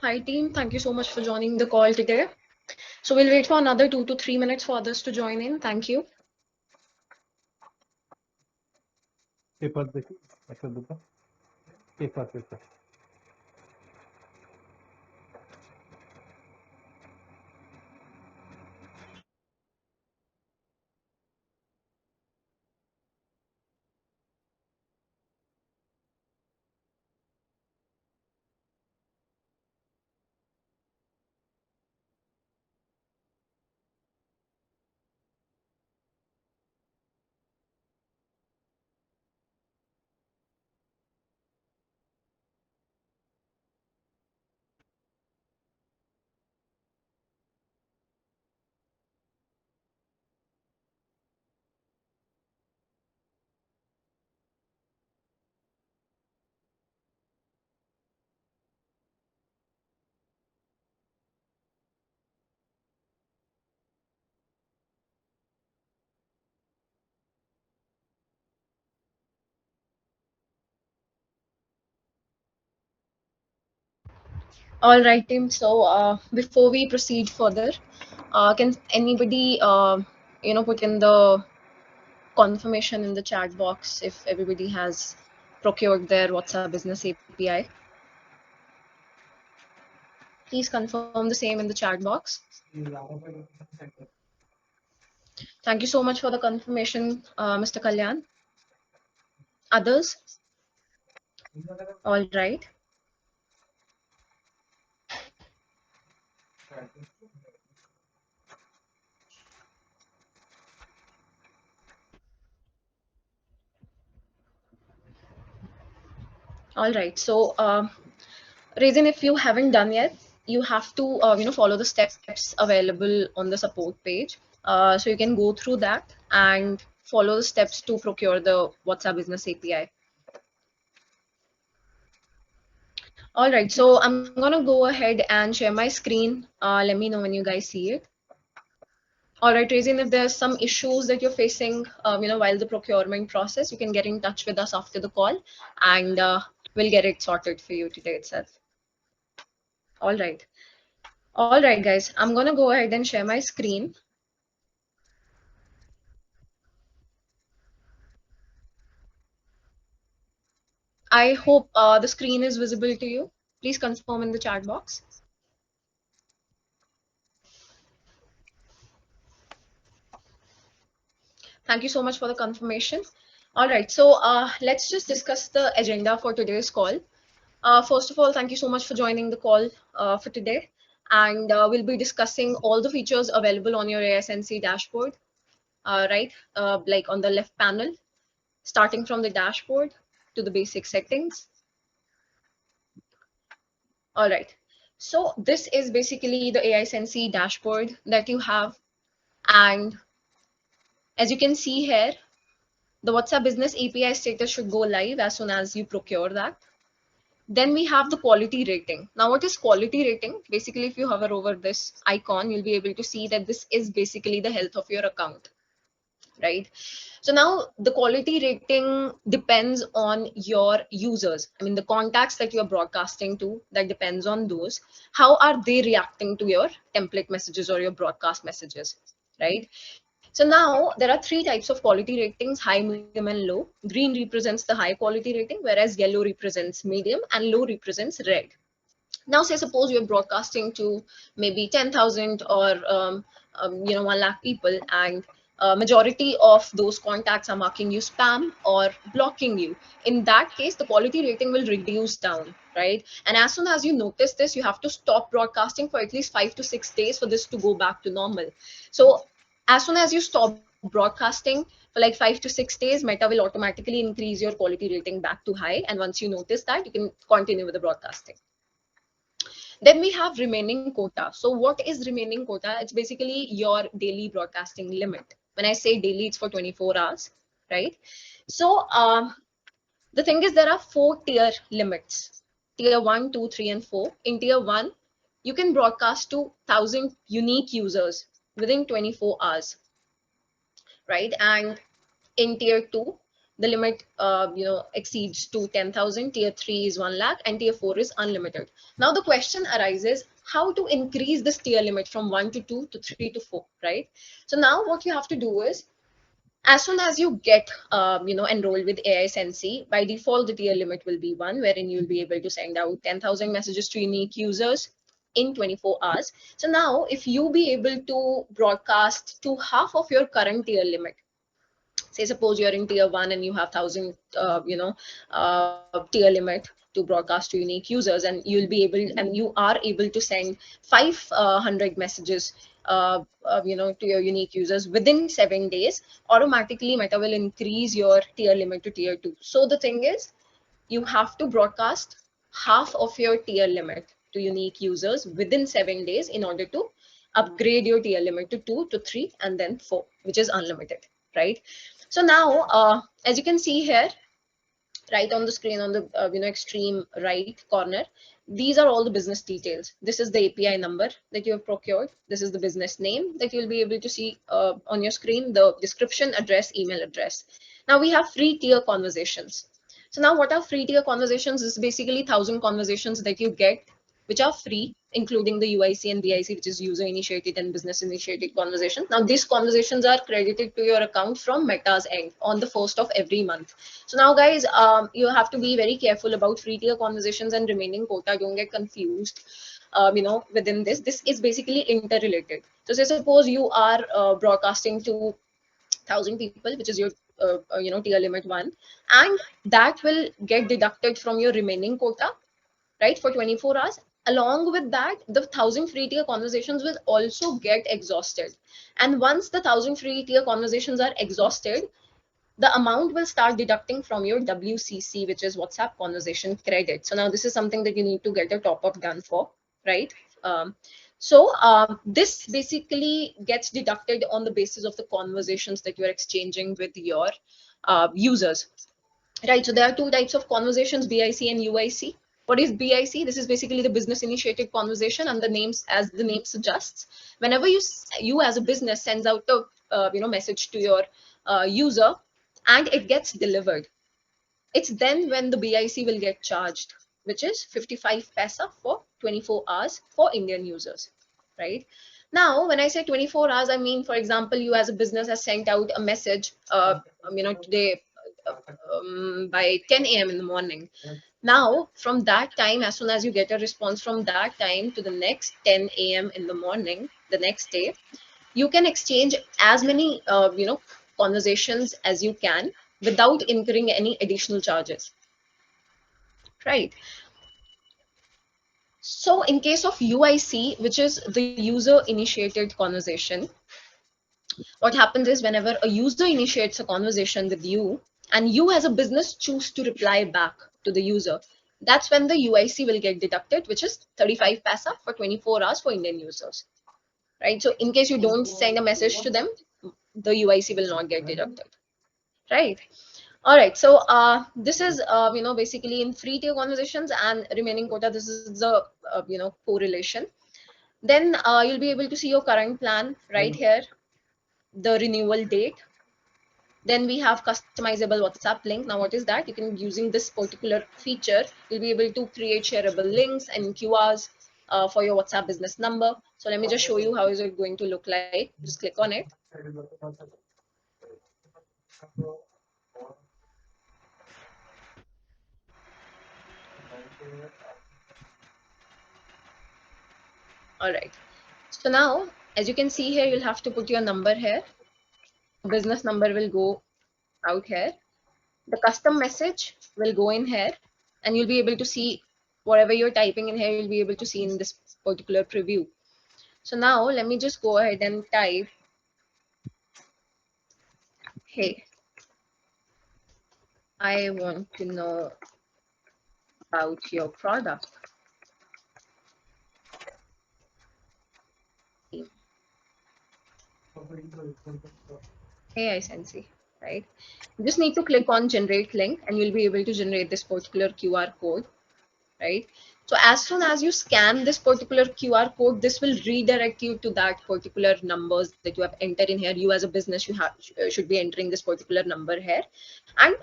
Hi team, thank you so much for joining the call today. So we'll wait for another 2 to 3 minutes for others to join in. Thank you. Paper देखिए अच्छा दुपा paper All right team, so before we proceed further, can anybody put in the confirmation in the chat box if everybody has procured their WhatsApp Business API? Please confirm the same in the chat box. Thank you so much for the confirmation, Mr. Kalyan. Others? All right. All right. So, Raisin, if you haven't done yet, you have to follow the steps available on the support page. So you can go through that and follow the steps to procure the WhatsApp Business API. All right. So I'm gonna go ahead and share my screen. Let me know when you guys see it. All right, Raisin, if there's some issues that you're facing, while the procurement process, you can get in touch with us after the call, and we'll get it sorted for you today itself. All right. All right, guys, I'm gonna go ahead and share my screen. I hope the screen is visible to you. Please confirm in the chat box. Thank you so much for the confirmation. All right, so let's just discuss the agenda for today's call. First of all, thank you so much for joining the call for today. And we'll be discussing all the features available on your AiSensy dashboard, right? Like on the left panel, starting from the dashboard to the basic settings. All right. So this is basically the AiSensy dashboard that you have. And as you can see here, the WhatsApp Business API status should go live as soon as you procure that. Then we have the quality rating. Now, what is quality rating? Basically, if you hover over this icon, you'll be able to see that this is basically the health of your account, right? So now the quality rating depends on your users. I mean, the contacts that you're broadcasting to, that depends on those. How are they reacting to your template messages or your broadcast messages, right? So now there are three types of quality ratings: high, medium, and low. Green represents the high quality rating, whereas yellow represents medium and low represents red. Now, say suppose you're broadcasting to maybe 10,000 or 1 lakh people, and majority of those contacts are marking you spam or blocking you. In that case, the quality rating will reduce down, right? And as soon as you notice this, you have to stop broadcasting for at least 5 to 6 days for this to go back to normal. So as soon as you stop broadcasting for like 5 to 6 days, Meta will automatically increase your quality rating back to high. And once you notice that, you can continue with the broadcasting. Then we have remaining quota. So what is remaining quota? It's basically your daily broadcasting limit. When I say daily, it's for 24 hours, right? So the thing is, there are 4 tier limits: tier 1, 2, 3, and 4. In tier 1, you can broadcast to 1,000 unique users within 24 hours, right? And in tier 2, the limit exceeds to 10,000, tier 3 is 1 lakh, and tier 4 is unlimited. Now the question arises, how to increase this tier limit from 1 to 2 to 3 to 4, right? So now what you have to do is, as soon as you get enrolled with AiSensy, by default the tier limit will be 1, wherein you'll be able to send out 10,000 messages to unique users in 24 hours. So now if you be able to broadcast to half of your current tier limit, say suppose you're in tier 1 and you have 1,000 tier limit to broadcast to unique users, and you'll be able and you are able to send 500 messages to your unique users within 7 days, automatically Meta will increase your tier limit to tier 2. So the thing is, you have to broadcast half of your tier limit to unique users within 7 days in order to upgrade your tier limit to 2 to 3 and then 4, which is unlimited, right? So now, as you can see here, right on the screen on the extreme right corner, these are all the business details. This is the API number that you have procured. This is the business name that you'll be able to see on your screen, the description, address, email address. Now we have free tier conversations. So now what are free tier conversations? Is basically 1,000 conversations that you get which are free, including the UIC and BIC, which is user initiated and business initiated conversations. Now these conversations are credited to your account from Meta's end on the first of every month. So now guys, you have to be very careful about free tier conversations and remaining quota. Don't get confused. Within this is basically interrelated. So say suppose you are broadcasting to 1,000 people, which is your tier limit 1, and that will get deducted from your remaining quota, right, for 24 hours. Along with that, the 1,000 free tier conversations will also get exhausted. And once the 1,000 free tier conversations are exhausted, the amount will start deducting from your WCC, which is WhatsApp conversation credit. So now this is something that you need to get a top up done for, right? This basically gets deducted on the basis of the conversations that you're exchanging with your users. Right, so there are two types of conversations, BIC and UIC. What is BIC? This is basically the business initiated conversation, and the names, as the name suggests, whenever you as a business sends out a message to your user and it gets delivered, it's then when the BIC will get charged, which is 55 paisa for 24 hours for Indian users, right? Now, when I say 24 hours, I mean, for example, you as a business has sent out a message, today by 10 a.m. in the morning. Now, from that time, as soon as you get a response from that time to the next 10 a.m. in the morning, the next day, you can exchange as many conversations as you can without incurring any additional charges, right? So in case of UIC, which is the user initiated conversation, what happens is whenever a user initiates a conversation with you and you as a business choose to reply back to the user, that's when the UIC will get deducted, which is 35 paisa for 24 hours for Indian users, right? So in case you don't send a message to them, the UIC will not get deducted, right? All right, so this is basically in free tier conversations and remaining quota. This is the correlation. Then you'll be able to see your current plan right here, the renewal date. Then we have customizable WhatsApp link. Now what is that? You can, using this particular feature, you'll be able to create shareable links and QRs for your WhatsApp business number. So let me just show you how is it going to look like. Just click on it. All right. So now, as you can see here, you'll have to put your number here. Business number will go out here. The custom message will go in here, and you'll be able to see whatever you're typing in here, you'll be able to see in this particular preview. So now let me just go ahead and type, hey, I want to know about your product. Hey, AiSensy, right? You just need to click on generate link and you'll be able to generate this particular QR code, right? So as soon as you scan this particular QR code, this will redirect you to that particular numbers that you have entered in here. You as a business, you have should be entering this particular number here. And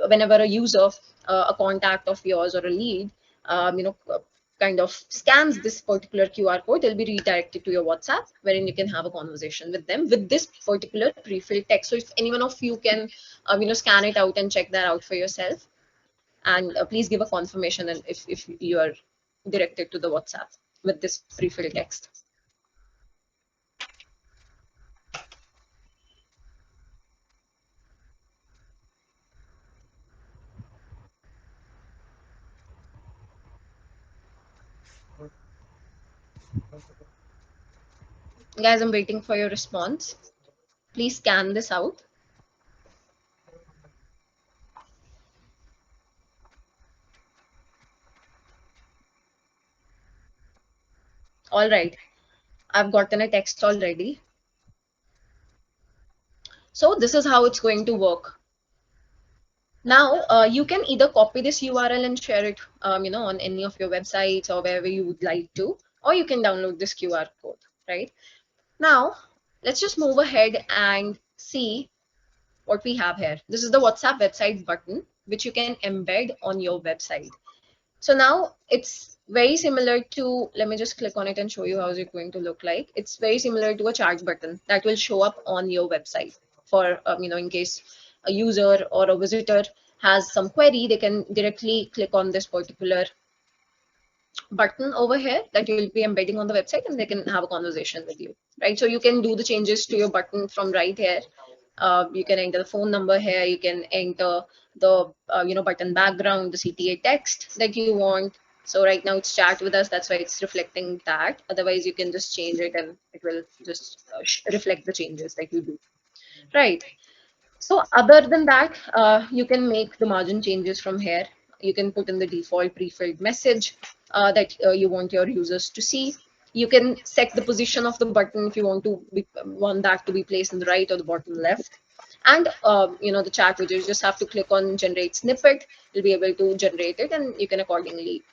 whenever a user, a contact of yours or a lead, kind of scans this particular QR code, they'll be redirected to your WhatsApp, wherein you can have a conversation with them with this particular pre-filled text. So if any one of you can, scan it out and check that out for yourself, and please give a confirmation and if you are directed to the WhatsApp with this pre-filled text. Guys, I'm waiting for your response. Please scan this out. All right, I've gotten a text already. So this is how it's going to work. Now, you can either copy this URL and share it, on any of your websites or wherever you would like to, or you can download this QR code, right? Now, let's just move ahead and see what we have here. This is the WhatsApp website button, which you can embed on your website. So now it's very similar to, let me just click on it and show you how is it going to look like. It's very similar to a chat button that will show up on your website for, in case a user or a visitor has some query, they can directly click on this particular button over here that you'll be embedding on the website, and they can have a conversation with you, right? So you can do the changes to your button from right here. You can enter the phone number here. You can enter the button background, the CTA text that you want. So right now it's chat with us. That's why it's reflecting that. Otherwise, you can just change it and it will just reflect the changes that you do. Right. So other than that, you can make the margin changes from here. You can put in the default pre-filled message that you want your users to see. You can set the position of the button if you want that to be placed in the right or the bottom left. And the chat widget, you just have to click on generate snippet. You'll be able to generate it, and you can accordingly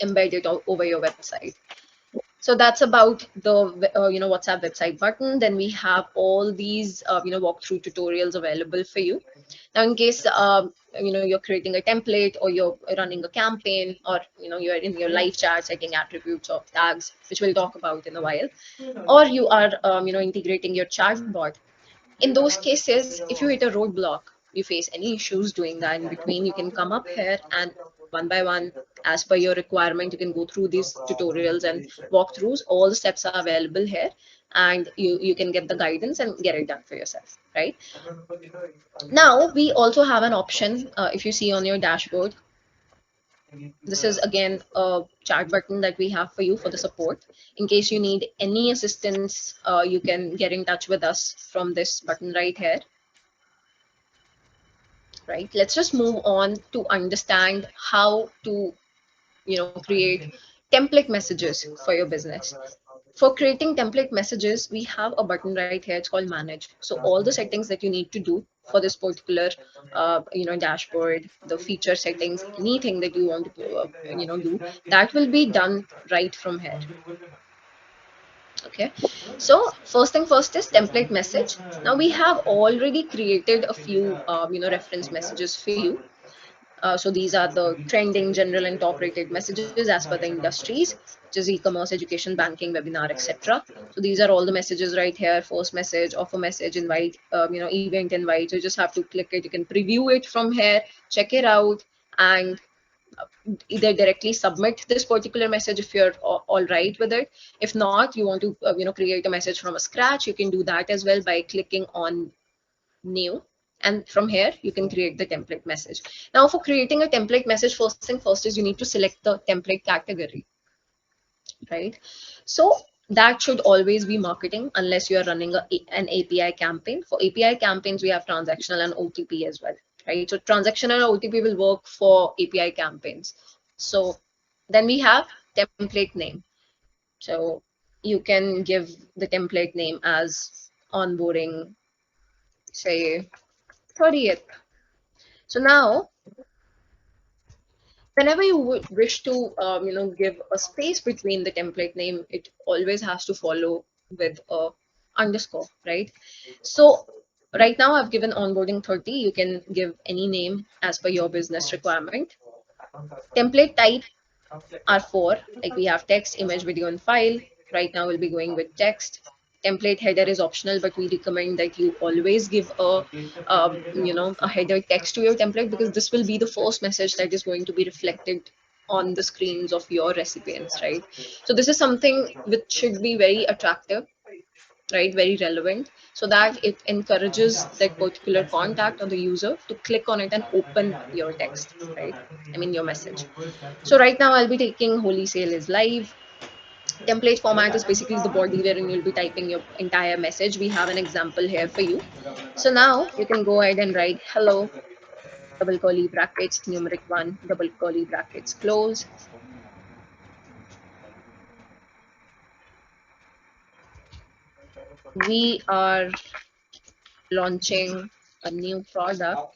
embed it over your website. So that's about the WhatsApp website button. Then we have all these walkthrough tutorials available for you. Now, in case you're creating a template, or you're running a campaign, or you're in your live chat setting attributes or tags, which we'll talk about in a while, or you are integrating your chatbot. In those cases, if you hit a roadblock, you face any issues doing that in between, you can come up here and one by one, as per your requirement, you can go through these tutorials and walkthroughs. All the steps are available here, and you can get the guidance and get it done for yourself, right? Now, we also have an option, if you see on your dashboard, this is again a chat button that we have for you for the support. In case you need any assistance, you can get in touch with us from this button right here. Right, let's just move on to understand how to create template messages for your business. For creating template messages, we have a button right here. It's called manage. So all the settings that you need to do for this particular dashboard, the feature settings, anything that you want to do, that will be done right from here. Okay, so first thing first is template message. Now we have already created a few reference messages for you. So these are the trending, general, and top-rated messages as per the industries, which is e-commerce, education, banking, webinar, etc. So these are all the messages right here: first message, offer message, invite, event invite. So you just have to click it. You can preview it from here, check it out, and either directly submit this particular message if you're all right with it. If not, you want to create a message from a scratch, you can do that as well by clicking on new, and from here you can create the template message. Now, for creating a template message, first thing first is you need to select the template category, right? So that should always be marketing, unless you are running an API campaign. For API campaigns, we have transactional and OTP as well, right? So transactional and OTP will work for API campaigns. So then we have template name. So you can give the template name as onboarding, say 30th. So now Whenever you would wish to give a space between the template name, it always has to follow with a underscore, right? So right now I've given onboarding 30. You can give any name as per your business requirement. Template type are four, like we have text, image, video, and file. Right now we'll be going with text. Template header is optional, but we recommend that you always give a header text to your template, because this will be the first message that is going to be reflected on the screens of your recipients, right? So this is something which should be very attractive, right? Very relevant, so that it encourages that particular contact or the user to click on it and open your text, right? I mean your message. So right now I'll be taking Holy Sale is live. Template format is basically the body wherein you'll be typing your entire message. We have an example here for you. So now you can go ahead and write hello, double curly brackets, numeric one, double curly brackets, close. We are launching a new product,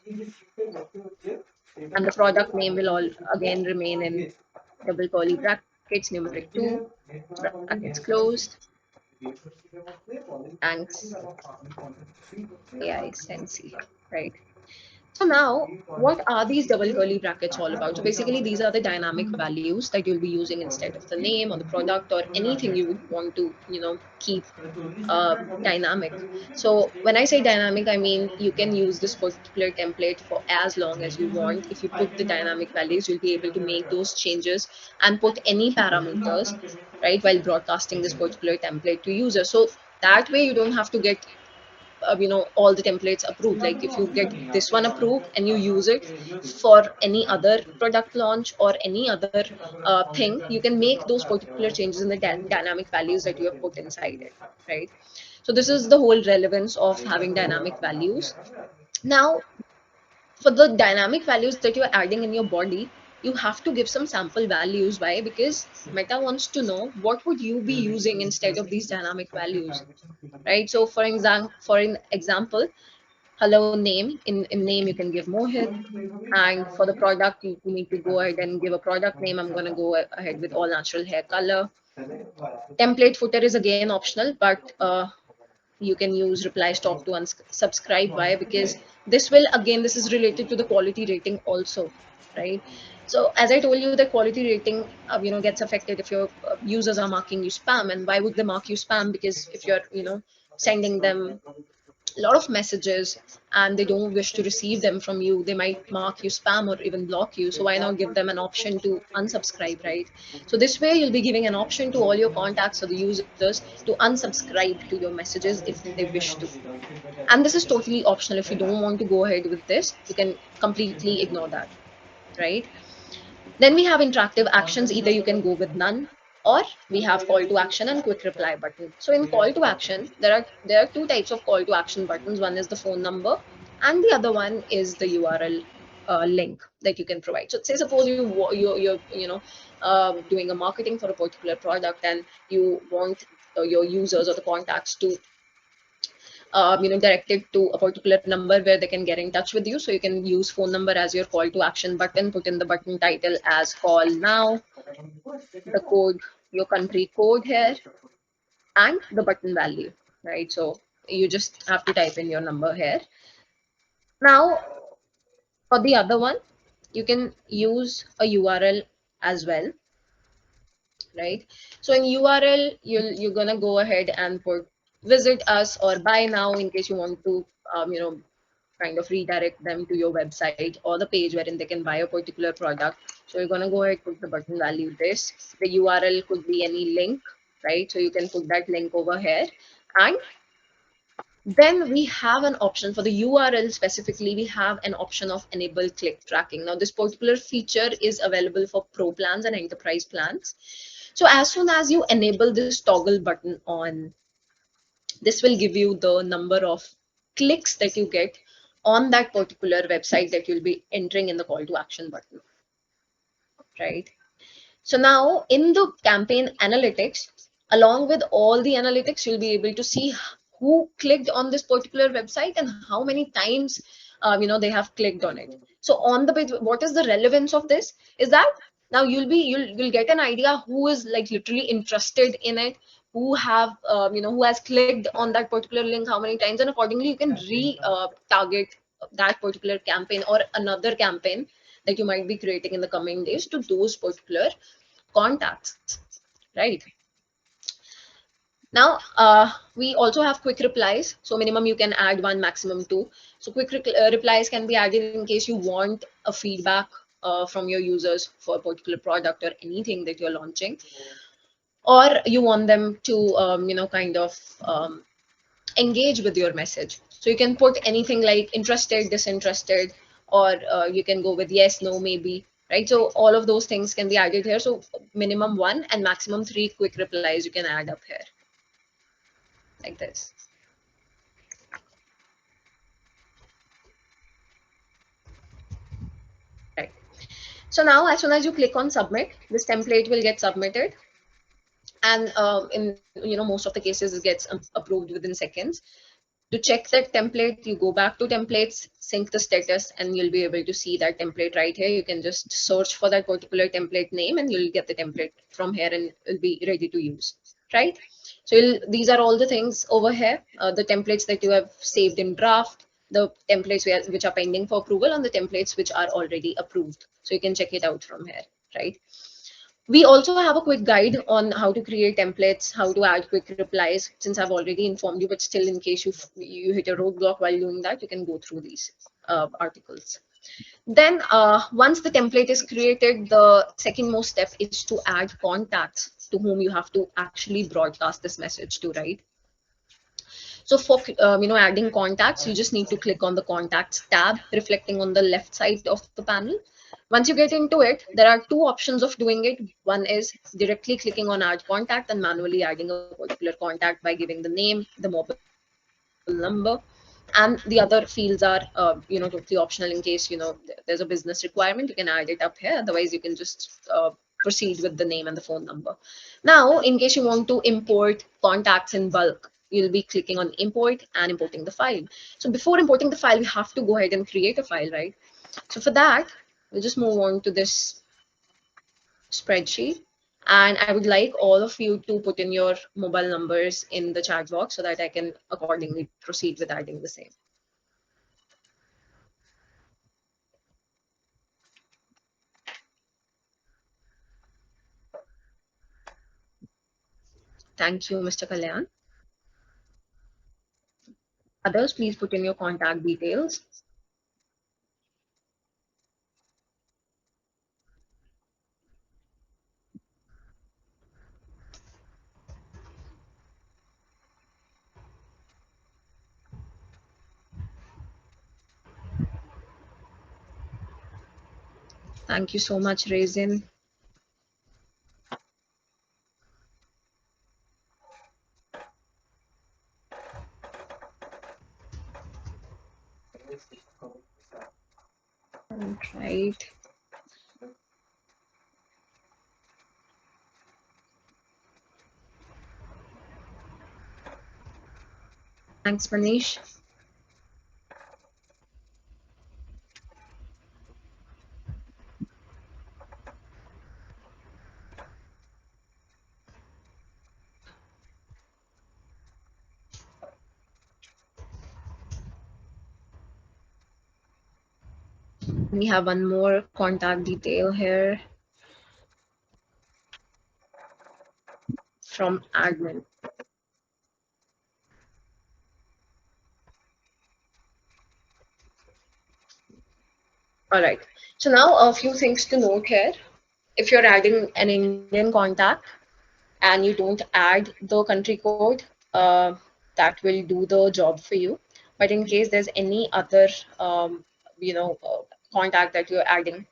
and the product name will all again remain in double curly brackets, numeric two, brackets closed. Thanks, AiSensy, right? So now, what are these double curly brackets all about? So basically, these are the dynamic values that you'll be using instead of the name or the product or anything you would want to, keep dynamic. So when I say dynamic, I mean you can use this particular template for as long as you want. If you put the dynamic values, you'll be able to make those changes and put any parameters, right, while broadcasting this particular template to users. So that way you don't have to get all the templates approved. Like if you get this one approved and you use it for any other product launch or any other thing, you can make those particular changes in the dynamic values that you have put inside it, right? So this is the whole relevance of having dynamic values. Now, for the dynamic values that you're adding in your body, you have to give some sample values. Why? Because Meta wants to know what would you be using instead of these dynamic values, right? So for an example, hello name, in name you can give Mohit, and for the product you need to go ahead and give a product name. I'm going to go ahead with all natural hair color. Template footer is again optional, but you can use reply stop to unsubscribe. Why? Because this will, again, this is related to the quality rating also, right? So as I told you, the quality rating gets affected if your users are marking you spam. And why would they mark you spam? Because if you're sending them a lot of messages and they don't wish to receive them from you, they might mark you spam or even block you. So why not give them an option to unsubscribe, right? So this way you'll be giving an option to all your contacts or the users to unsubscribe to your messages if they wish to. And this is totally optional. If you don't want to go ahead with this, you can completely ignore that, right? Then we have interactive actions. Either you can go with none, or we have call to action and quick reply button. So in call to action, there are two types of call to action buttons. One is the phone number, and the other one is the URL link that you can provide. So say suppose you're doing a marketing for a particular product, and you want your users or the contacts to directed to a particular number where they can get in touch with you. So you can use phone number as your call to action button, put in the button title as call now, the code, your country code here, and the button value, right? So you just have to type in your number here. Now, for the other one, you can use a URL as well, right? So in URL, you're gonna go ahead and put visit us or buy now, in case you want to kind of redirect them to your website or the page wherein they can buy a particular product. So you're going to go ahead, put the button value this. The URL could be any link, right? So you can put that link over here. And then we have an option for the URL specifically. We have an option of enable click tracking. Now, this particular feature is available for pro plans and enterprise plans. So as soon as you enable this toggle button on, this will give you the number of clicks that you get on that particular website that you'll be entering in the call to action button, right? So now in the campaign analytics, along with all the analytics, you'll be able to see who clicked on this particular website and how many times they have clicked on it. So on the page, what is the relevance of this is that now you'll get an idea who is like literally interested in it, who have who has clicked on that particular link how many times, and accordingly you can target that particular campaign or another campaign that you might be creating in the coming days to those particular contacts, right? Now, we also have quick replies. So minimum you can add one, maximum two. So quick replies can be added in case you want a feedback from your users for a particular product or anything that you're launching, or you want them to, kind of engage with your message. So you can put anything like interested, disinterested, or you can go with yes, no, maybe, right? So all of those things can be added here. So minimum one and maximum three quick replies you can add up here like this. Right. So now as soon as you click on submit, this template will get submitted. And in most of the cases, it gets approved within seconds. To check that template, you go back to templates, sync the status, and you'll be able to see that template right here. You can just search for that particular template name and you'll get the template from here and it'll be ready to use, right? So these are all the things over here, the templates that you have saved in draft, the templates which are pending for approval, and the templates which are already approved. So you can check it out from here, right? We also have a quick guide on how to create templates, how to add quick replies, since I've already informed you, but still in case you hit a roadblock while doing that, you can go through these articles. Then once the template is created, the second most step is to add contacts to whom you have to actually broadcast this message to, right? So for adding contacts, you just need to click on the contacts tab reflecting on the left side of the panel. Once you get into it, there are two options of doing it. One is directly clicking on add contact and manually adding a particular contact by giving the name, the mobile number, and the other fields are totally optional. In case there's a business requirement, you can add it up here. Otherwise you can just proceed with the name and the phone number. Now in case you want to import contacts in bulk, you'll be clicking on import and importing the file. So before importing the file, we have to go ahead and create a file, right? So for that, we'll just move on to this spreadsheet. And I would like all of you to put in your mobile numbers in the chat box so that I can accordingly proceed with adding the same. Thank you, Mr. Kalyan. Others, please put in your contact details. Thank you so much, Raisin. Right. Thanks, Manish. We have one more contact detail here from admin. All right. So now a few things to note here. If you're adding an Indian contact and you don't add the country code, that will do the job for you. But in case there's any other, contact that you're adding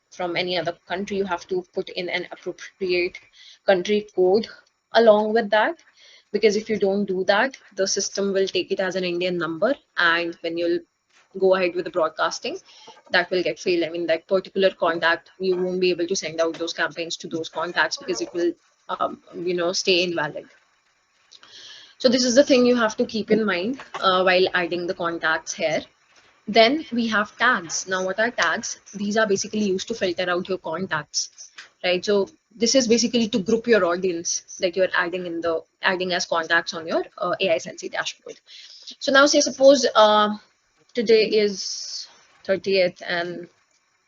from any other country, you have to put in an appropriate country code along with that. Because if you don't do that, the system will take it as an Indian number, and when you'll go ahead with the broadcasting, that will get failed. I mean, that particular contact, you won't be able to send out those campaigns to those contacts because it will, stay invalid. So this is the thing you have to keep in mind while adding the contacts here. Then we have tags. Now, what are tags? These are basically used to filter out your contacts, right? So this is basically to group your audience that you're adding as contacts on your AI Sensei dashboard. So now, say suppose today is 30th, and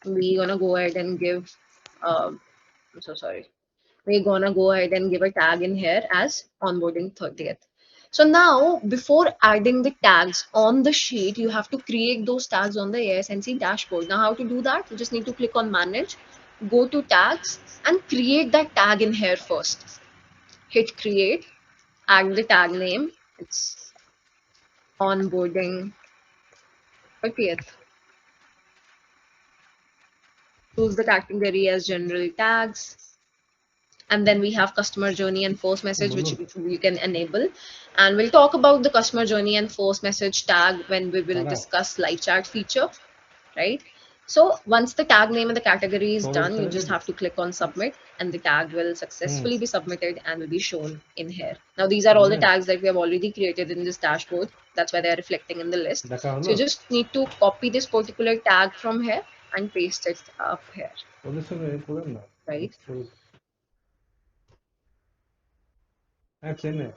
we're gonna go ahead and give. I'm so sorry. We're gonna go ahead and give a tag in here as onboarding 30th. So now, before adding the tags on the sheet, you have to create those tags on the AiSensy dashboard. Now, how to do that? You just need to click on Manage, go to Tags, and create that tag in here first. Hit Create, add the tag name. It's onboarding 30th. Choose the category as general tags. And then we have customer journey and force message, which बोलो you can enable. And we'll talk about the customer journey and force message tag when we will Tara discuss live chat feature, right? So once the tag name and the category is forward done, you करेंगे just have to click on submit, and the tag will successfully be submitted and will be shown in here. Now, these are all the हमने tags that we have already created in this dashboard. That's why they're reflecting in the list. देखा हो So ना you just need to copy this particular tag from here and paste it up here, बोले सुनो ये पूरा ना right? Action है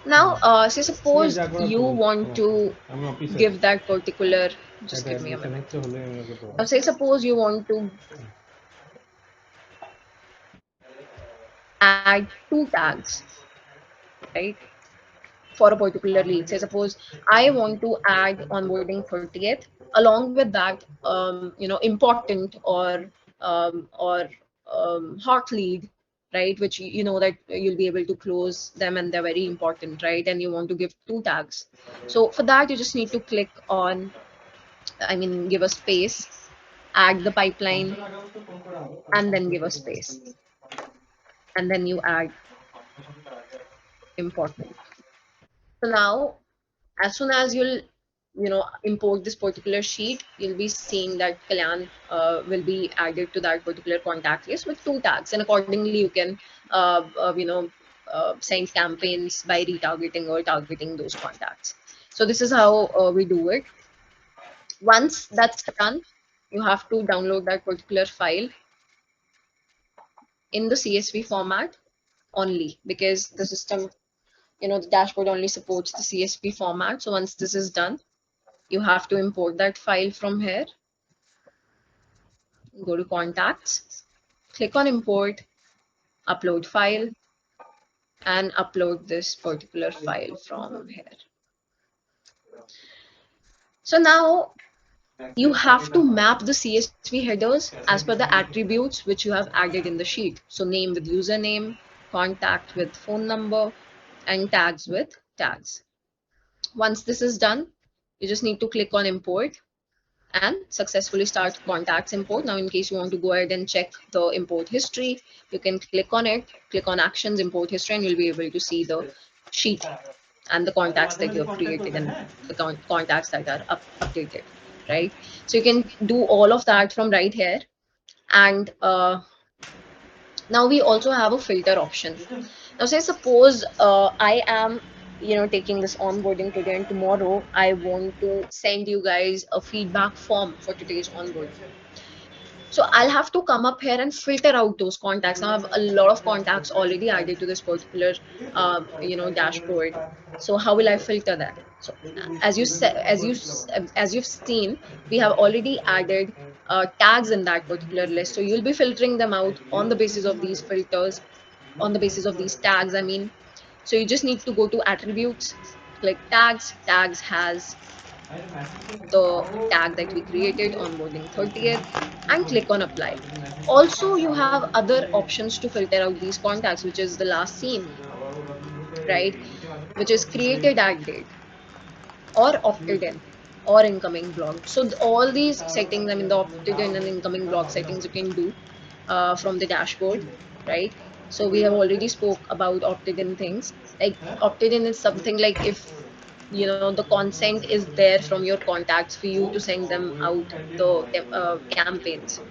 Now, say ये suppose जाकर you तुम want to हम officer give that particular, just এটা give me a admission minute. হচ্ছে হলে আমাকে তো Now, say suppose you want to add two tags, right, for a particular lead. Say suppose I want to add onboarding 30th. Along with that, important or hot lead, right, which you know that you'll be able to close them and they're very important, right? And you want to give two tags. So for that, you just need to click on, I mean, give a space, add the pipeline, and then give a space. And then you add important. So now, as soon as you'll, import this particular sheet, you'll be seeing that Kalyan will be added to that particular contact list with two tags. And accordingly, you can, send campaigns by retargeting or targeting those contacts. So this is how we do it. Once that's done, you have to download that particular file in the CSV format only, because the system, the dashboard only supports the CSV format. So once this is done, you have to import that file from here, go to contacts, click on import, upload file, and upload this particular file from here. So now you have to map the CSV headers as per the attributes which you have added in the sheet. So name with username, contact with phone number, and tags with tags. Once this is done, you just need to click on import and successfully start contacts import. Now, in case you want to go ahead and check the import history, you can click on it, click on actions, import history, and you'll be able to see the sheet and the contacts that you have created and the contacts that are updated, right? So you can do all of that from right here. And now we also have a filter option. Now, say suppose I am, taking this onboarding today, and tomorrow I want to send you guys a feedback form for today's onboarding. So I'll have to come up here and filter out those contacts. Now I have a lot of contacts already added to this particular, dashboard. So how will I filter that? So as you said, as you've seen, we have already added tags in that particular list. So you'll be filtering them out on the basis of these filters, on the basis of these tags. I mean, so you just need to go to attributes, click tags. Tags has the tag that we created, onboarding 30th, and click on apply. Also, you have other options to filter out these contacts, which is the last seen, right? Which is created at date, or opted in, or incoming blocked. So all these settings, I mean, the opted in and incoming block settings you can do from the dashboard, right? So we have already spoke about opted in things. Like opted in is something like if the consent is there from your contacts for you to send them out the campaigns.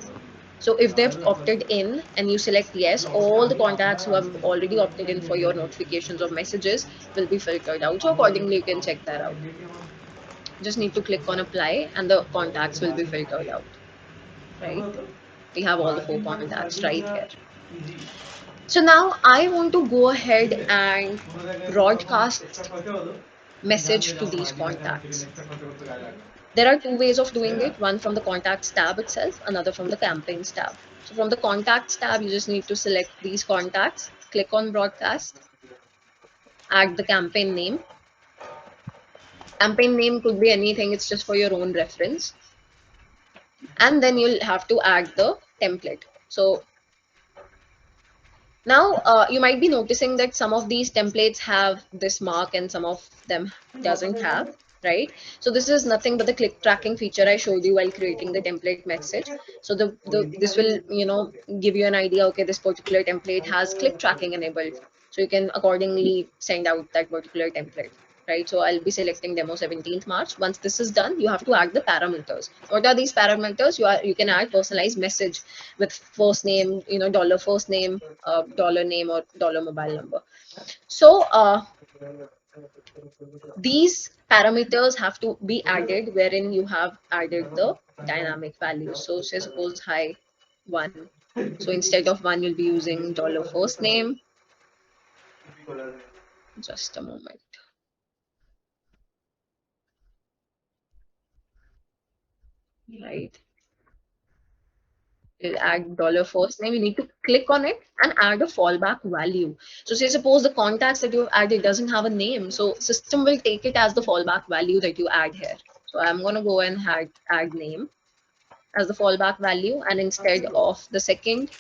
So if they've opted in and you select yes, all the contacts who have already opted in for your notifications or messages will be filtered out. So accordingly, you can check that out. just need to click on apply and the contacts will be filtered out, right? We have all the 4 contacts right here. So now I want to go ahead and broadcast message to these contacts. There are 2 ways of doing it, one from the contacts tab itself, another from the campaigns tab. So from the contacts tab, you just need to select these contacts, click on broadcast, add the campaign name. Campaign name could be anything, it's just for your own reference. And then you'll have to add the template. So now you might be noticing that some of these templates have this mark and some of them doesn't have, right? So this is nothing but the click tracking feature I showed you while creating the template message. So the this will, give you an idea, okay, this particular template has click tracking enabled. So you can accordingly send out that particular template, right? So I'll be selecting demo 17th March. Once this is done, you have to add the parameters. What are these parameters? You can add personalized message with first name, dollar first name, dollar name, or dollar mobile number. So these parameters have to be added wherein you have added the dynamic values. So say suppose hi 1. So instead of 1, you'll be using dollar first name. Just a moment. Right. You'll add dollar first name. You need to click on it and add a fallback value. So say suppose the contacts that you've added doesn't have a name. So system will take it as the fallback value that you add here. So I'm going to go and add name as the fallback value, and instead of the second,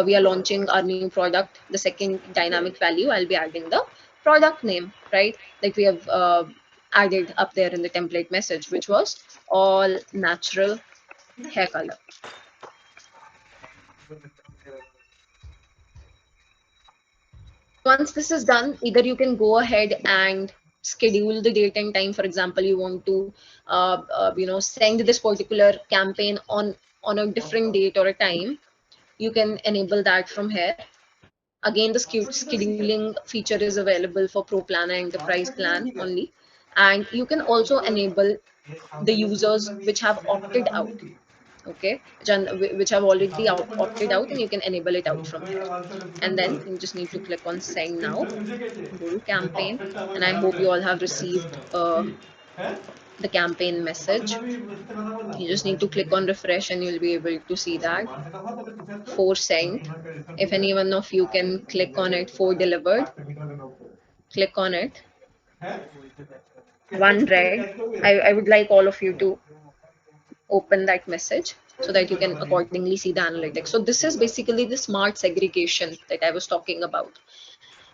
we are launching our new product, the second dynamic value, I'll be adding the product name, right? Like we have added up there in the template message, which was all natural hair color. Once this is done, either you can go ahead and schedule the date and time. For example, you want to send this particular campaign on a different date or a time. You can enable that from here. Again, the scheduling feature is available for Pro Plan and Enterprise Plan only. And you can also enable the users which have opted out, okay, which have already opted out, and you can enable it out from here. And then you just need to click on Send Now, go to Campaign, and I hope you all have received the campaign message. You just need to click on refresh and you'll be able to see that for sent. If any one of you can click on it for delivered, click on it. One red. I would like all of you to open that message so that you can accordingly see the analytics. So this is basically the smart segregation that I was talking about.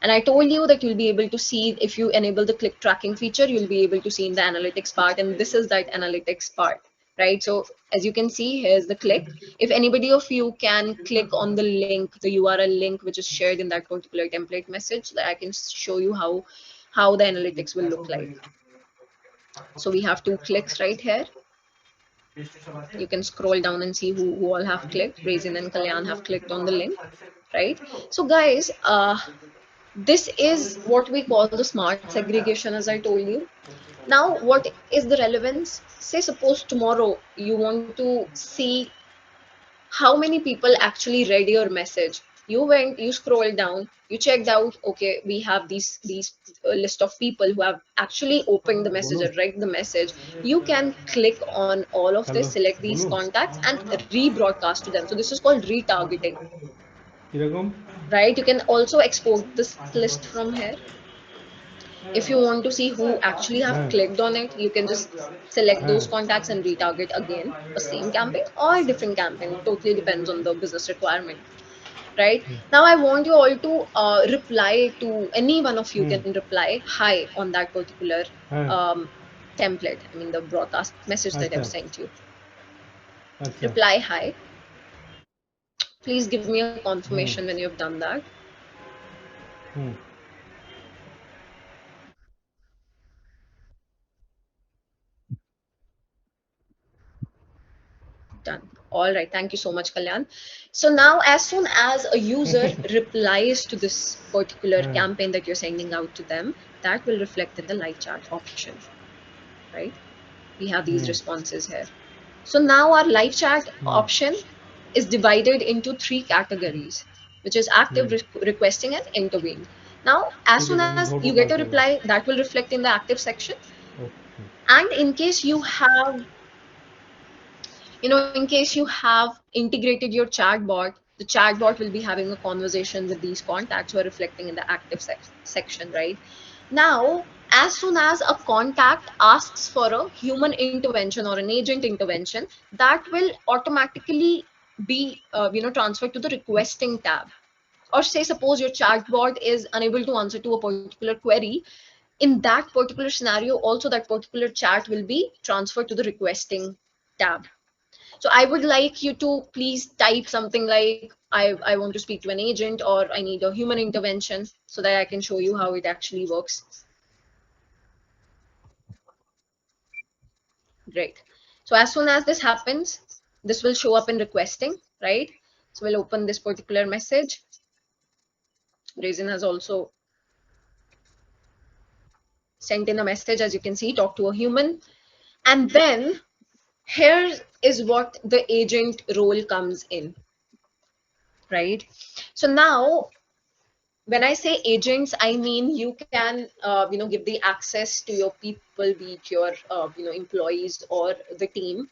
And I told you that you'll be able to see, if you enable the click tracking feature, you'll be able to see in the analytics part, and this is that analytics part, right? So as you can see, here's the click. If anybody of you can click on the link, the URL link, which is shared in that particular template message, that I can show you how the analytics will look like. So we have 2 clicks right here. You can scroll down and see who all have clicked. Raisin and Kalyan have clicked on the link, right? So guys, this is what we call the smart segregation, as I told you. Now, what is the relevance? Say suppose tomorrow you want to see how many people actually read your message. You went, you scrolled down, you checked out, okay, we have these list of people who have actually opened the message or read the message. You can click on all of hello this, select these বলবো contacts and rebroadcast to them. So this is called retargeting, কিরকম right? You can also export this list from here. If you want to see who actually have হ্যাঁ clicked on it, you can just select হ্যাঁ those contacts and retarget again a same campaign or a different campaign. It totally depends on the business requirement, right? Now I want you all to reply to, any one of you hmm can reply hi on that particular হ্যাঁ um, template. I mean the broadcast message that আচ্ছা I've sent you. আচ্ছা Reply hi. Please give me a hmm confirmation when you've done that. Hmm Done. All right. Thank you so much, Kalyan. So now, as soon as a user replies to this particular হ্যাঁ campaign that you're sending out to them, that will reflect in the live chat option, right? We have these Hmm. responses here. So now our live chat Hmm. option is divided into three categories, which is active, Hmm. requesting, and intervened. Now, as ठीक है soon मैंने as notebook you निकाल get a के रखा reply, that will reflect in the active section. Okay And in case you have, in case you have integrated your chatbot, the chatbot will be having a conversation with these contacts who are reflecting in the active section, right? Now, as soon as a contact asks for a human intervention or an agent intervention, that will automatically be transferred to the requesting tab. Or say suppose your chatbot is unable to answer to a particular query, in that particular scenario also that particular chat will be transferred to the requesting tab. So I would like you to please type something like I want to speak to an agent, or I need a human intervention, so that I can show you how it actually works. Great. So as soon as this happens, this will show up in requesting, right? So we'll open this particular message. Raisin has also sent in a message, as you can see, talk to a human. And then here is what the agent role comes in, right? So now when I say agents, I mean you can give the access to your people, be it your employees or the team,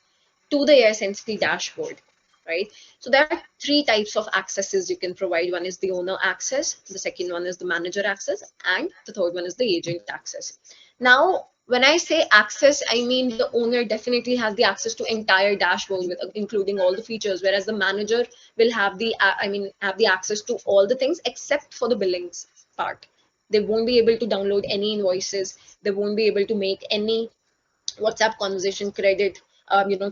to the AiSensy dashboard, right? So there are three types of accesses you can provide. One is the owner access, the second one is the manager access, and the third one is the agent access. Now, when I say access, I mean the owner definitely has the access to entire dashboard with including all the features, whereas the manager will have have the access to all the things except for the billings part. They won't be able to download any invoices. They won't be able to make any WhatsApp conversation credit,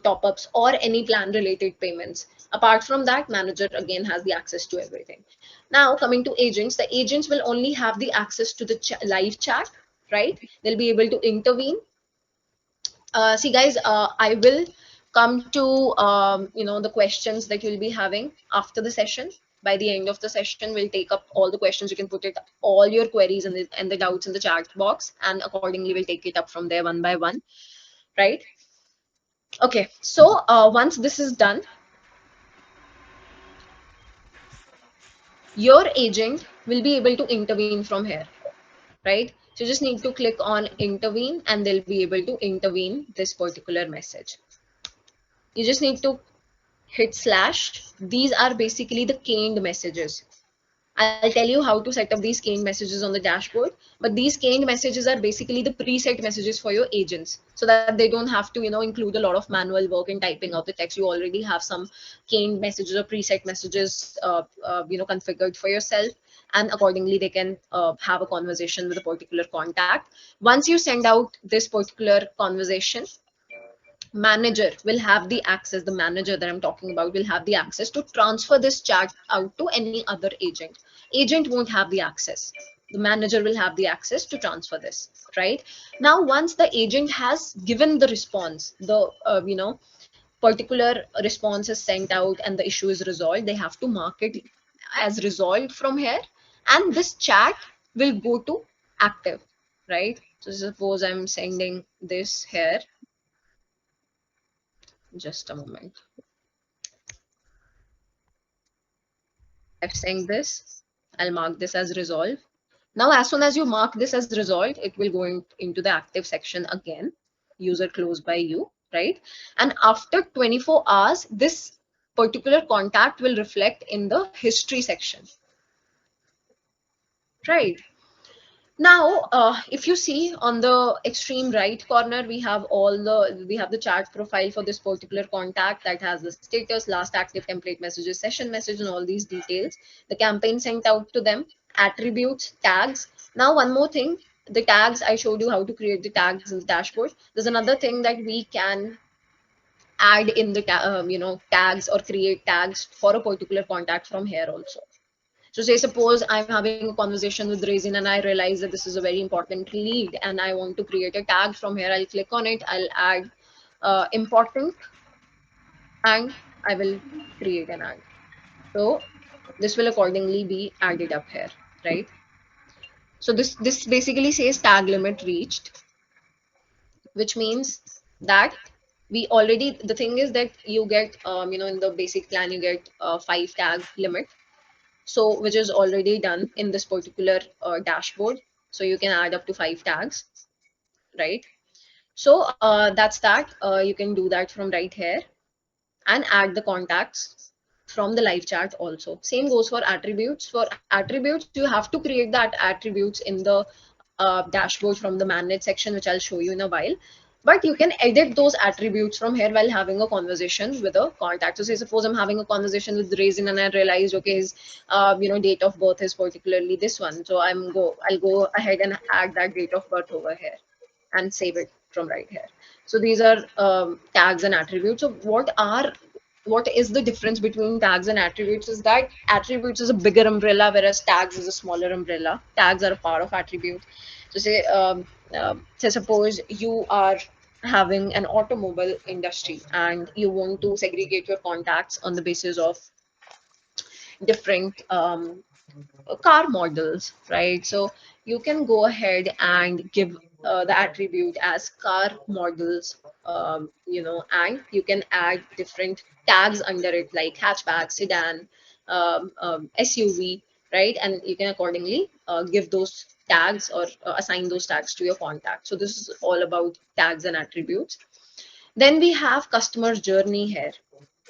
top ups or any plan related payments. Apart from that, manager again has the access to everything. Now, coming to agents, the agents will only have the access to the live chat, right? They'll be able to intervene. See, guys, I will come to the questions that you'll be having after the session. By the end of the session, we'll take up all the questions. You can put it all your queries and the doubts in the chat box, and accordingly, we'll take it up from there one by one, right? Okay, so once this is done, your agent will be able to intervene from here, right? So you just need to click on intervene and they'll be able to intervene this particular message. You just need to hit slash. These are basically the canned messages. I'll tell you how to set up these canned messages on the dashboard, but these canned messages are basically the preset messages for your agents so that they don't have to, include a lot of manual work in typing out the text. You already have some canned messages or preset messages, configured for yourself, and accordingly they can have a conversation with a particular contact. Once you send out this particular conversation, manager will have the access, the manager that I'm talking about will have the access to transfer this chat out to any other agent. Agent won't have the access. The manager will have the access to transfer this, right? Now, once the agent has given the response, the particular response is sent out and the issue is resolved, they have to mark it as resolved from here, and this chat will go to active, right? So suppose I'm sending this here. Just a moment. I've sent this. I'll mark this as resolved. Now, as soon as you mark this as resolved, it will go into the active section again, user closed by you, right? And after 24 hours, this particular contact will reflect in the history section, right? Now, if you see on the extreme right corner, we have the chat profile for this particular contact that has the status, last active template messages, session message, and all these details. The campaign sent out to them, attributes, tags. Now, one more thing, the tags, I showed you how to create the tags in the dashboard. There's another thing that we can add in the tags or create tags for a particular contact from here also. So say suppose I'm having a conversation with Raisin and I realize that this is a very important lead and I want to create a tag from here. I'll click on it. I'll add important and I will create an ad. So this will accordingly be added up here, right? So this basically says tag limit reached, which means that we already, the thing is that you get in the basic plan you get 5 tag limit, so which is already done in this particular dashboard. So you can add up to 5 tags, right? So that's that. You can do that from right here and add the contacts from the live chat also. Same goes for attributes. For attributes, you have to create that attributes in the dashboard from the manage section, which I'll show you in a while. But you can edit those attributes from here while having a conversation with a contact. So say suppose I'm having a conversation with Raisin and I realized, okay, his date of birth is particularly this one. So I'll go ahead and add that date of birth over here and save it from right here. So these are tags and attributes. So what is the difference between tags and attributes is that attributes is a bigger umbrella, whereas tags is a smaller umbrella. Tags are a part of attribute. So say suppose you are having an automobile industry and you want to segregate your contacts on the basis of different car models, right? So you can go ahead and give the attribute as car models, and you can add different tags under it like hatchback, sedan, SUV, right? And you can accordingly give those tags or assign those tags to your contact. So this is all about tags and attributes. Then we have customer journey here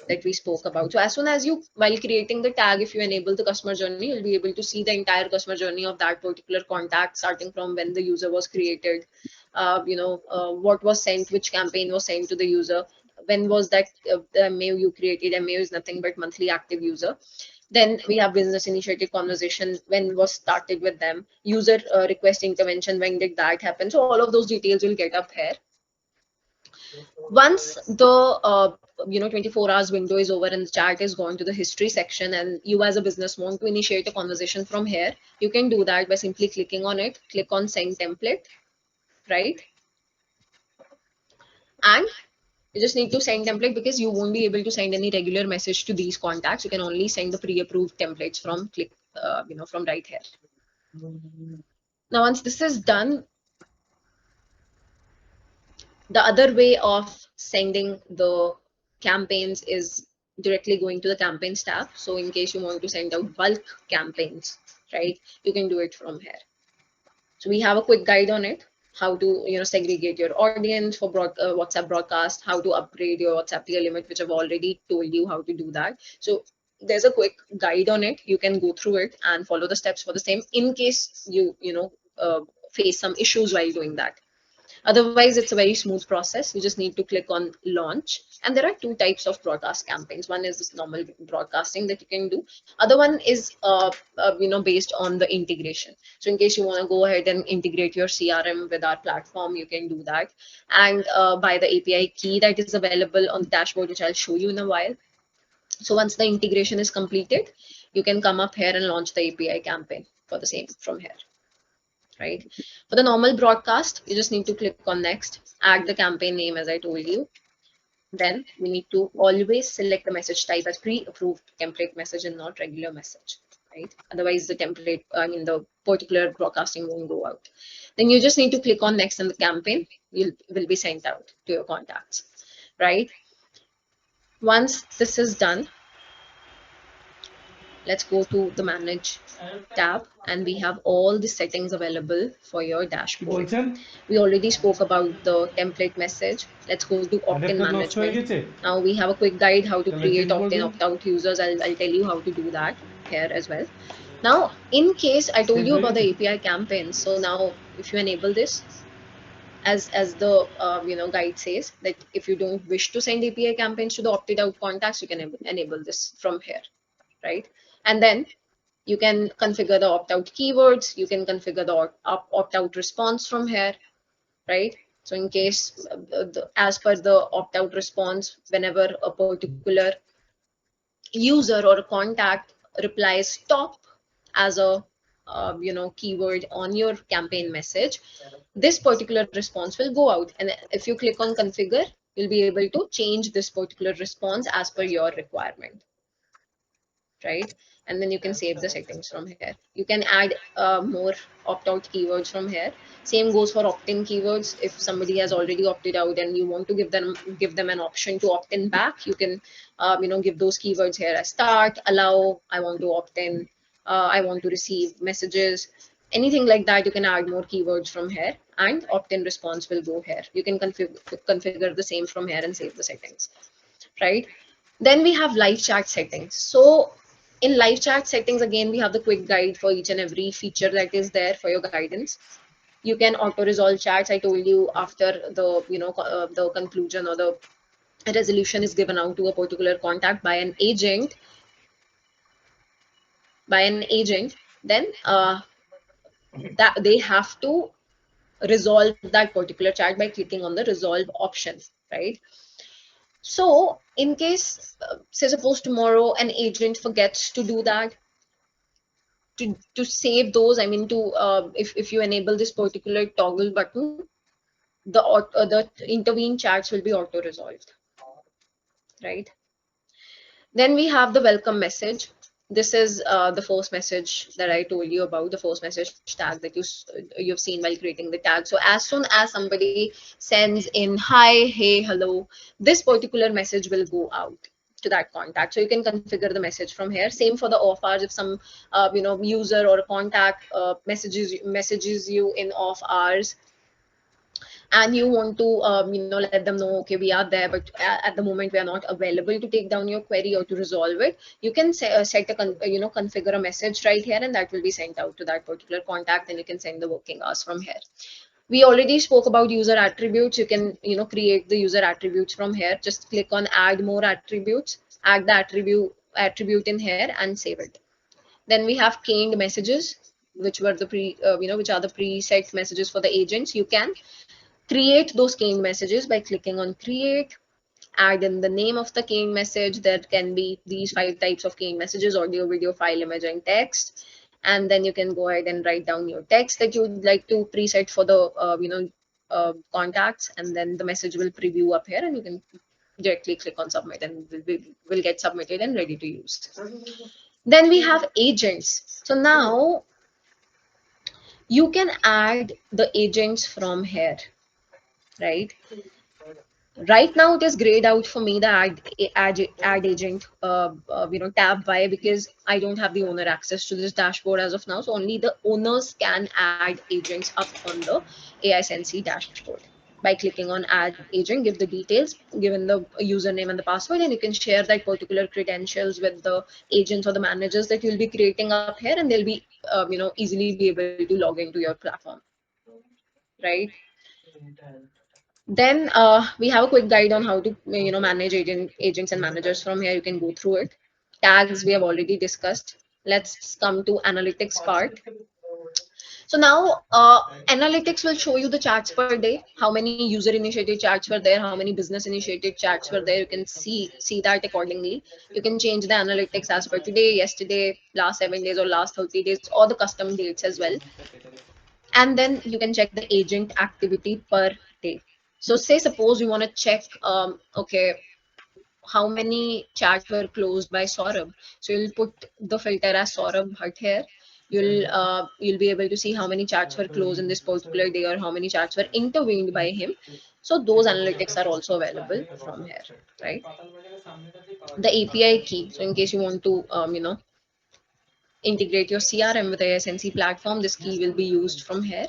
that we spoke about. So as soon as you, while creating the tag, if you enable the customer journey, you'll be able to see the entire customer journey of that particular contact, starting from when the user was created, what was sent, which campaign was sent to the user, when was that the MAU you created. MAU is nothing but monthly active user. Then we have business initiated conversation, when was started with them, user request intervention, when did that happen. So all of those details will get up here. Once the 24 hours window is over and the chat is gone to the history section and you as a business want to initiate a conversation from here, you can do that by simply clicking on it. Click on send template, right? And you just need to send template because you won't be able to send any regular message to these contacts. You can only send the pre-approved templates from from right here. Now once this is done, the other way of sending the campaigns is directly going to the campaigns tab. So in case you want to send out bulk campaigns, right, you can do it from here. So we have a quick guide on it, how to segregate your audience for WhatsApp broadcast, how to upgrade your WhatsApp tier limit, which I've already told you how to do that. So there's a quick guide on it. You can go through it and follow the steps for the same in case face some issues while doing that. Otherwise, it's a very smooth process. You just need to click on launch. And there are 2 types of broadcast campaigns. One is this normal broadcasting that you can do. Other one is, based on the integration. So in case you want to go ahead and integrate your CRM with our platform, you can do that. And by the API key that is available on the dashboard, which I'll show you in a while. So once the integration is completed, you can come up here and launch the API campaign for the same from here. Right? For the normal broadcast, you just need to click on next, add the campaign name as I told you. Then we need to always select the message type as pre-approved template message and not regular message, right? Otherwise the template, the particular broadcasting won't go out. Then you just need to click on next and the campaign will be sent out to your contacts, right? Once this is done, let's go to the manage tab and we have all the settings available for your কি dashboard. বলছেন? We already spoke about the template message. Let's go to opt-in আদেরটা নষ্ট হয়ে management. গেছে? Now we have a quick guide how to তাহলে create change opt-in, করবেন? opt-out users. I'll tell you how to do that here as well. Now, in case I told change you হয়ে about the গেছে? API campaigns, so now if you enable this, as the guide says that if you don't wish to send API campaigns to the opted out contacts, you can enable this from here, right? And then you can configure the opt-out keywords. You can configure the opt-out response from here, right? So in case, as per the opt-out response, whenever a particular user or a contact replies stop as a keyword on your campaign message, this particular response will go out. And if you click on configure, you'll be able to change this particular response as per your requirement, right? and then you can save the settings from here. You can add more opt-out keywords from here. Same goes for opt-in keywords. If somebody has already opted out and you want to give them an option to opt in back, you can give those keywords here as start, allow, I want to opt in, I want to receive messages, anything like that. You can add more keywords from here, and opt-in response will go here. You can configure the same from here and save the settings, right? Then we have live chat settings. So in live chat settings, again, we have the quick guide for each and every feature that is there for your guidance. You can auto resolve chats. I told you after the conclusion or the resolution is given out to a particular contact by an agent, then that they have to resolve that particular chat by clicking on the resolve option, right? So in case, say suppose tomorrow an agent forgets to do that, to save those, I mean to if you enable this particular toggle button, the intervened chats will be auto resolved, right? Then we have the welcome message. This is the first message that I told you about, the first message tag that you've seen while creating the tag. So as soon as somebody sends in hi, hey, hello, this particular message will go out to that contact. So you can configure the message from here. Same for the off hours. If some user or a contact messages you in off hours, and you want to let them know, okay, we are there, but at the moment we are not available to take down your query or to resolve it, you can set a configure a message right here, and that will be sent out to that particular contact, and you can send the working hours from here. We already spoke about user attributes. You can create the user attributes from here. Just click on add more attributes, add the attribute in here, and save it. Then we have canned messages, which were the which are the preset messages for the agents. You can create those canned messages by clicking on create, add in the name of the canned message. There can be these 5 types of canned messages: audio, video, file, image, and text. And then you can go ahead and write down your text that you would like to preset for the contacts, and then the message will preview up here, and you can directly click on submit, and will get submitted and ready to use. Then we have agents. So now you can add the agents from here, right? Right now it is grayed out for me, the add agent tab. Why? Because I don't have the owner access to this dashboard as of now, so only the owners can add agents up on the AiSensy dashboard. By clicking on add agent, give the details, given the username and the password, and you can share that particular credentials with the agents or the managers that you'll be creating up here, and they'll be easily be able to log into your platform, right? Then we have a quick guide on how to manage agents and managers from here. You can go through it. Tags we have already discussed. Let's come to analytics part. So now analytics will show you the chats per day, how many user initiated chats were there, how many business initiated chats were there. You can see that accordingly. You can change the analytics as per today, yesterday, last 7 days, or last 30 days, or the custom dates as well. And then you can check the agent activity per day. So say suppose you want to check okay, how many chats were closed by Saurabh. So you'll put the filter as Saurabh Bhatt here. You'll be able to see how many chats were closed in this particular day, or how many chats were intervened by him. So those analytics are also available from here, right? The API key. So in case you want to integrate your CRM with the SNC platform, this key will be used from here.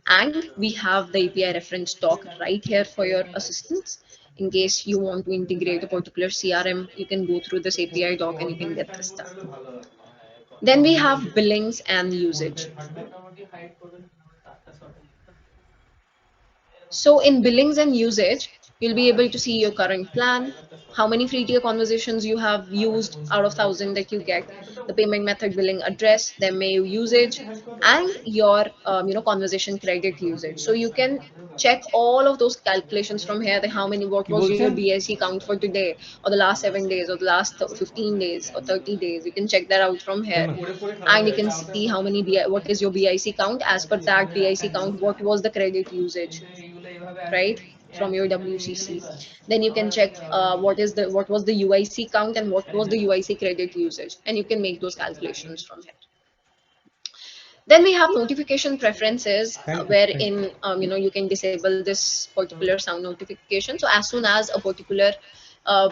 And we have the API reference doc right here for your assistance. In case you want to integrate a particular CRM, you can go through this API doc and you can get this done. Then we have billings and usage. So in billings and usage, you'll be able to see your current plan, how many free tier conversations you have used out of 1,000 that you get, the payment method, billing address, the MAU usage, and your conversation credit usage. So you can check all of those calculations from here. How many, what কি was your বলছেন? BIC count for today, or the last 7 days, or the last 15 days, or 30 days. You can check that out from কেন? here, and you can see how many what is your BIC count. As per that BIC count, what was the credit usage, right? from your WCC. Then you can check what was the UIC count and what was the UIC credit usage, and you can make those calculations from here. Then we have notification preferences, Thank you. Thank you. wherein you can disable this particular sound notification. So as soon as a particular uh,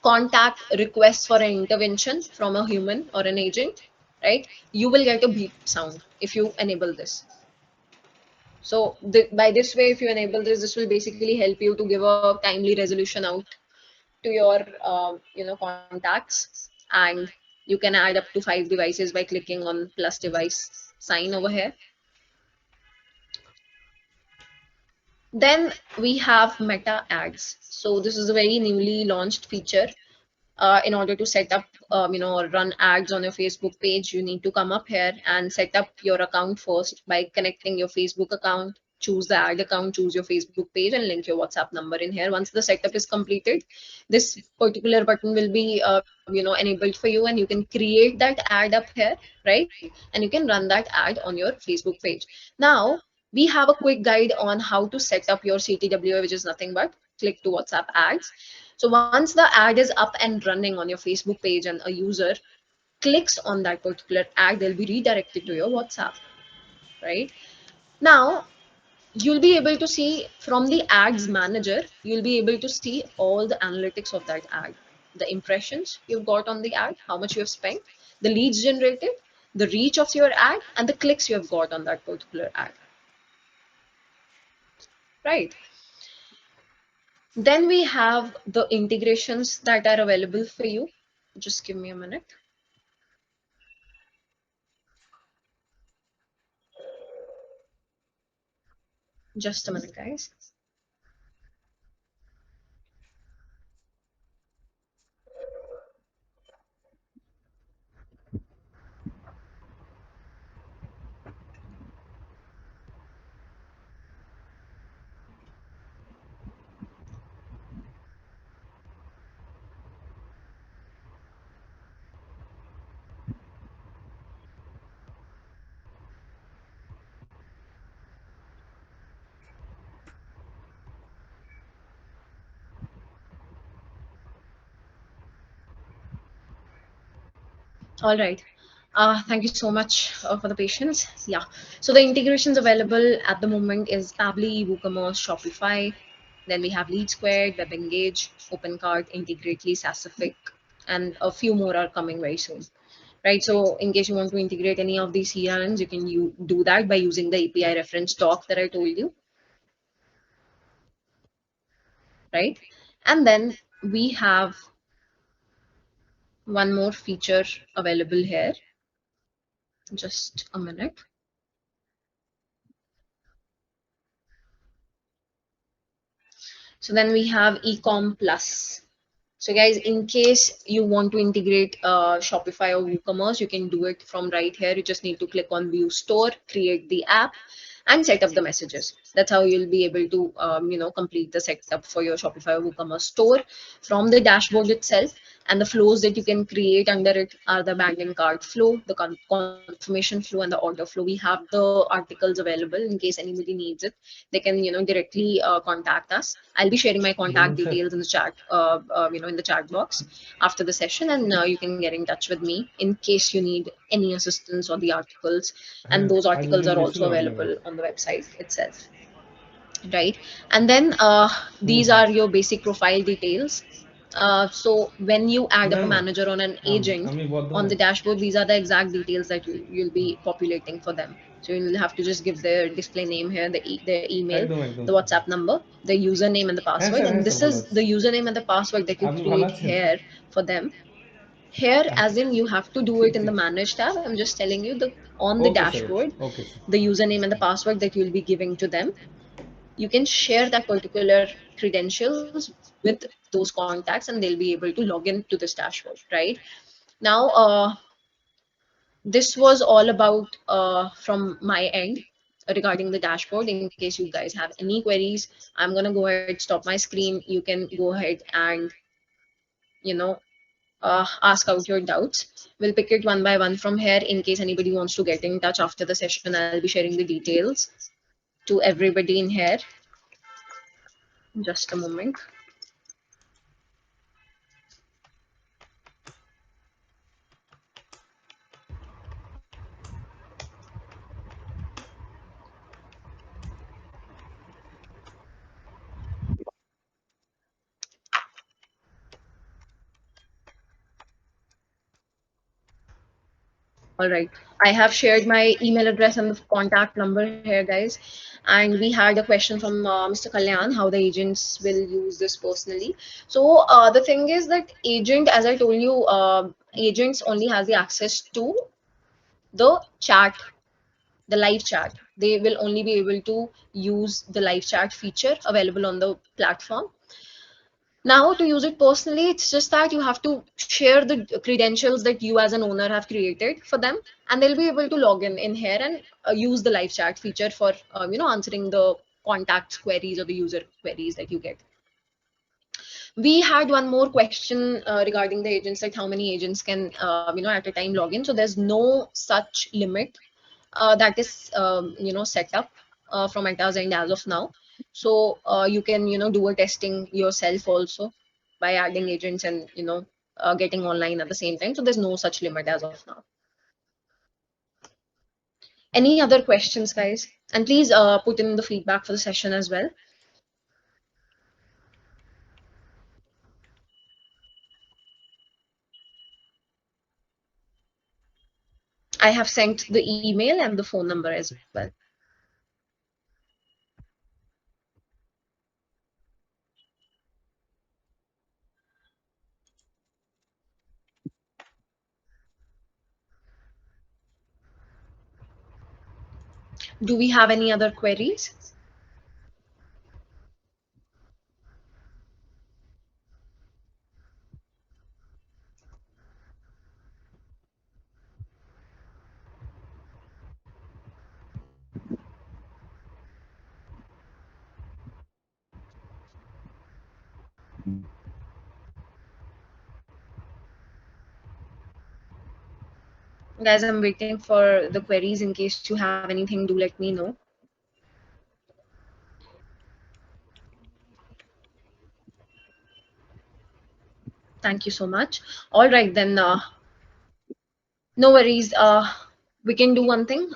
contact requests for an intervention from a human or an agent, right, you will get a beep sound if you enable this. So by this way, if you enable this, this will basically help you to give a timely resolution out to your contacts, and you can add up to 5 devices by clicking on plus device sign over here. Then we have meta ads. So this is a very newly launched feature. In order to set up, or run ads on your Facebook page, you need to come up here and set up your account first by connecting your Facebook account, choose the ad account, choose your Facebook page, and link your WhatsApp number in here. Once the setup is completed, this particular button will be, enabled for you, and you can create that ad up here, right? And you can run that ad on your Facebook page. Now, we have a quick guide on how to set up your CTWA, which is nothing but click to WhatsApp ads. So once the ad is up and running on your Facebook page and a user clicks on that particular ad, they'll be redirected to your WhatsApp, right? Now, you'll be able to see from the ads manager, you'll be able to see all the analytics of that ad, the impressions you've got on the ad, how much you have spent, the leads generated, the reach of your ad, and the clicks you have got on that particular ad, right? Then we have the integrations that are available for you. Just give me a minute. Just a minute, guys. All right. Thank you so much for the patience. Yeah. So the integrations available at the moment is Pabbly, WooCommerce, Shopify. Then we have Lead Squared, Web Engage, OpenCart, Integrately, Sassific, and a few more are coming very soon. Right. So in case you want to integrate any of these CRMs, you can do that by using the API reference doc that I told you. Right. And then we have one more feature available here. Just a minute. So then we have Ecom Plus. So guys, in case you want to integrate Shopify or WooCommerce, you can do it from right here. You just need to click on View Store, create the app, and set up the messages. That's how you'll be able to, complete the setup for your Shopify or WooCommerce store from the dashboard itself. And the flows that you can create under it are the banking card flow, the confirmation flow, and the order flow. We have the articles available in case anybody needs it. They can, directly contact us. I'll be sharing my contact Devon sir, details in the chat, in the chat box after the session, and you can get in touch with me in case you need any assistance on the articles. And those आज articles meeting are miss also हुआ अपने को. available on the website itself, right? And then these hmm. are your basic profile details. So when you add ना up a ना. manager on an agent আমি বদ্ধ on the হয়েছি. dashboard, these are the exact details that you'll be populating for them. So you'll have to just give their display name here, their email, একদম একদম the sir. WhatsApp number, the username and the password. And হ্যাঁ this sir ভালো is আছি. the username and the password that you আপনি ভালো create আছেন? here for them. Here, as in you have to do ঠিক it in the ঠিক. manage tab. I'm just telling you the on the okay sir, dashboard, okay sir. the username and the password that you'll be giving to them, you can share that particular credentials with those contacts and they'll be able to log in to this dashboard, right? Now, this was all about from my end regarding the dashboard. In case you guys have any queries, I'm going to go ahead, stop my screen. You can go ahead and, you know, ask out your doubts. We'll pick it one by one from here. In case anybody wants to get in touch after the session, I'll be sharing the details to everybody in here. Just a moment. All right. I have shared my email address and the contact number here, guys. And we had a question from Mr. Kalyan how the agents will use this personally. So the thing is that agent, as I told you, agents only has the access to the chat, the live chat. They will only be able to use the live chat feature available on the platform. Now, to use it personally, it's just that you have to share the credentials that you as an owner have created for them, and they'll be able to log in here and use the live chat feature for answering the contacts queries or the user queries that you get. We had one more question regarding the agents, like how many agents can at a time log in. So there's no such limit that is set up from Meta's end as of now. So you can do a testing yourself also by adding agents and getting online at the same time. So there's no such limit as of now. Any other questions, guys? And please put in the feedback for the session as well. I have sent the email and the phone number as well. Do we have any other queries? Guys, I'm waiting for the queries. In case you have anything, do let me know. Thank you so much. All right, then. No worries. We can do one thing.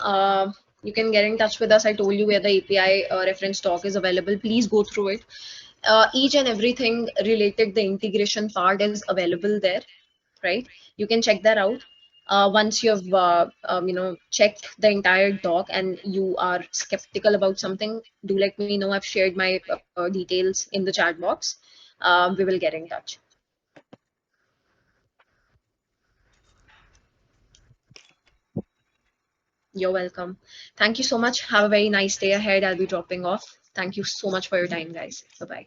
You can get in touch with us. I told you where the API reference doc is available. Please go through it. Each and everything related the integration part is available there, right? You can check that out. Once you've checked the entire doc and you are skeptical about something, do let me know. I've shared my details in the chat box. We will get in touch. You're welcome. Thank you so much. Have a very nice day ahead. I'll be dropping off. Thank you so much for your time, guys. Bye bye.